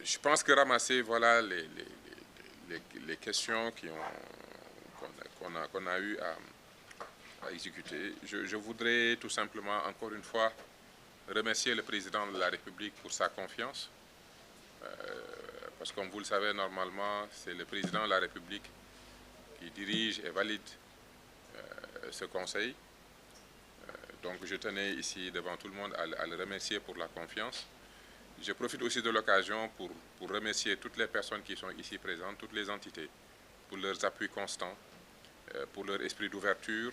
Je pense que ramasser, voilà les questions qu'on a eu à exécuter. Je voudrais tout simplement, encore une fois, remercier le président de la République pour sa confiance. Parce que comme vous le savez, normalement, c'est le président de la République qui dirige et valide ce conseil. Donc je tenais ici devant tout le monde à le remercier pour la confiance. Je profite aussi de l'occasion pour remercier toutes les personnes qui sont ici présentes, toutes les entités, pour leurs appuis constants, pour leur esprit d'ouverture.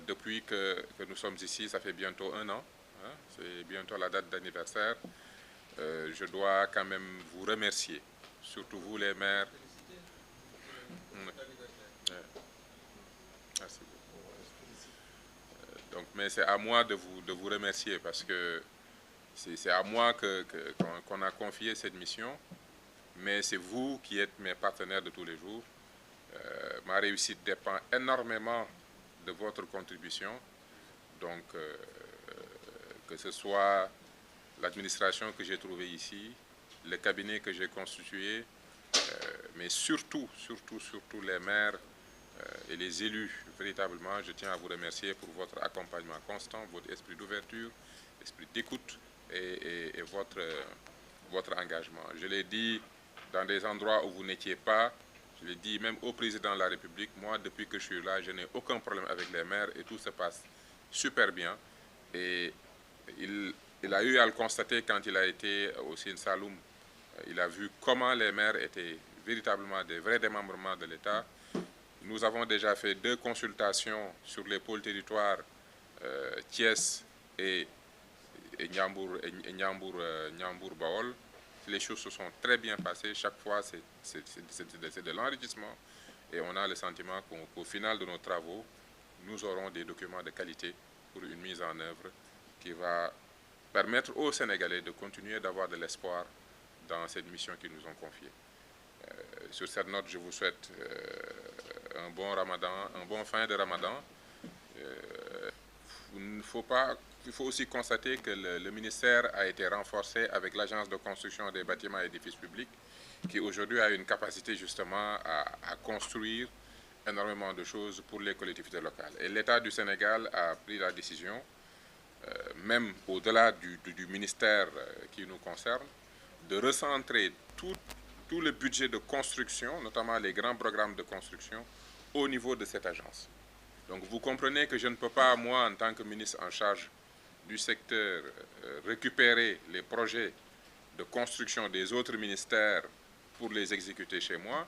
Depuis que nous sommes ici, ça fait bientôt 1 an, hein, c'est bientôt la date d'anniversaire. Je dois quand même vous remercier, surtout vous les maires. Merci beaucoup. Donc, mais c'est à moi de vous remercier parce que c'est à moi qu'on a confié cette mission, mais c'est vous qui êtes mes partenaires de tous les jours. Ma réussite dépend énormément de votre contribution. Donc, que ce soit l'administration que j'ai trouvée ici, le cabinet que j'ai constitué, mais surtout les maires et les élus, véritablement, je tiens à vous remercier pour votre accompagnement constant, votre esprit d'ouverture, esprit d'écoute et votre engagement. Je l'ai dit dans des endroits où vous n'étiez pas, je l'ai dit même au président de la République, moi, depuis que je suis là, je n'ai aucun problème avec les maires et tout se passe super bien. Et il a eu à le constater quand il a été au Sine Saloum. Il a vu comment les maires étaient véritablement des vrais démembrements de l'État. Nous avons déjà fait 2 consultations sur les pôles territoires Thiès et Niambour-Baol. Les choses se sont très bien passées. Chaque fois, c'est de l'enrichissement. Et on a le sentiment qu'au final de nos travaux, nous aurons des documents de qualité pour une mise en œuvre qui va permettre aux Sénégalais de continuer d'avoir de l'espoir dans cette mission qu'ils nous ont confiée. Sur cette note, je vous souhaite un bon Ramadan, un bon fin de Ramadan. Il faut aussi constater que le ministère a été renforcé avec l'Agence de construction des bâtiments et édifices publics, qui aujourd'hui a une capacité justement à construire énormément de choses pour les collectivités locales. Et l'État du Sénégal a pris la décision, même au-delà du ministère qui nous concerne, de recentrer tout le budget de construction, notamment les grands programmes de construction, au niveau de cette agence. Donc vous comprenez que je ne peux pas, moi, en tant que ministre en charge du secteur, récupérer les projets de construction des autres ministères pour les exécuter chez moi,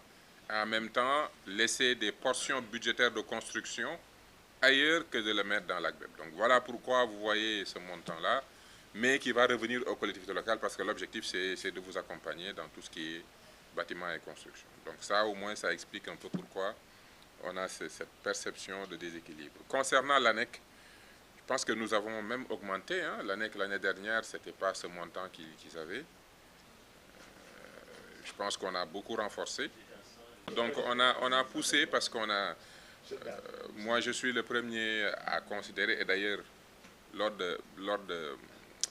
et en même temps laisser des portions budgétaires de construction ailleurs que de le mettre dans l'ACBEP. Donc voilà pourquoi vous voyez ce montant-là, mais qui va revenir aux collectivités locales parce que l'objectif, c'est de vous accompagner dans tout ce qui est bâtiment et construction. Donc ça, au moins, ça explique un peu pourquoi on a cette perception de déséquilibre. Concernant l'ANEC, je pense que nous avons même augmenté. Hein. L'ANEC, l'année dernière, ce n'était pas ce montant qu'ils avaient. Je pense qu'on a beaucoup renforcé. Donc on a poussé parce qu'on a... moi, je suis le premier à considérer, et d'ailleurs, lors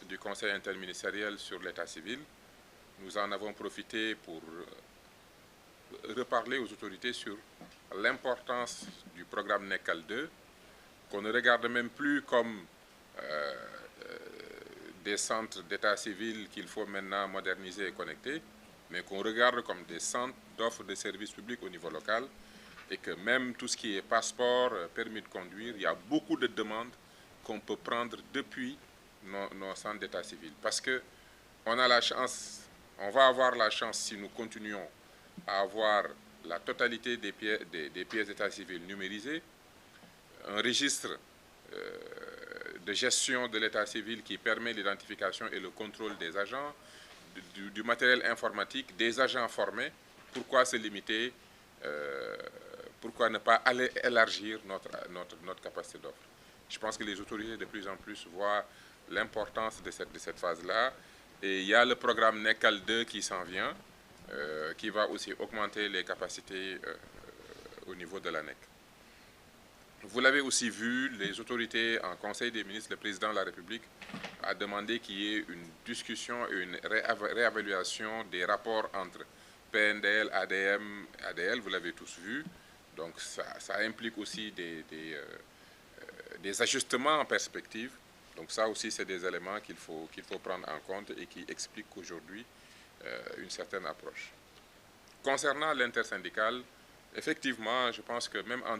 du Conseil interministériel sur l'état civil, nous en avons profité pour reparler aux autorités sur l'importance du programme NECAL 2, qu'on ne regarde même plus comme des centres d'état civil qu'il faut maintenant moderniser et connecter, mais qu'on regarde comme des centres d'offres de services publics au niveau local, et que même tout ce qui est passeport, permis de conduire, il y a beaucoup de demandes qu'on peut prendre depuis nos centres d'état civil. Parce que on a la chance, on va avoir la chance, si nous continuons à avoir la totalité des pièces d'état civil numérisées, un registre de gestion de l'état civil qui permet l'identification et le contrôle des agents, du matériel informatique, des agents formés. Pourquoi se limiter, pourquoi ne pas aller élargir notre capacité d'offre? Je pense que les autorités de plus en plus voient l'importance de cette phase-là. Et il y a le programme NECAL 2 qui s'en vient, qui va aussi augmenter les capacités au niveau de l'ANEC. Vous l'avez aussi vu, les autorités en Conseil des ministres, le président de la République a demandé qu'il y ait une discussion et une réévaluation des rapports entre PNDL, ADM, ADL, vous l'avez tous vu. Donc ça implique aussi des ajustements en perspective. Donc ça aussi, c'est des éléments qu'il faut prendre en compte et qui expliquent aujourd'hui une certaine approche. Concernant l'intersyndical, effectivement, je pense que même en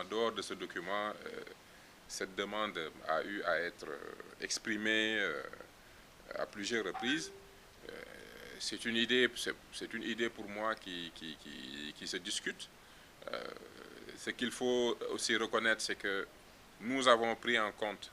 dehors de ce document, cette demande a eu à être exprimée à plusieurs reprises. C'est une idée pour moi qui se discute. Ce qu'il faut aussi reconnaître, c'est que nous avons pris en compte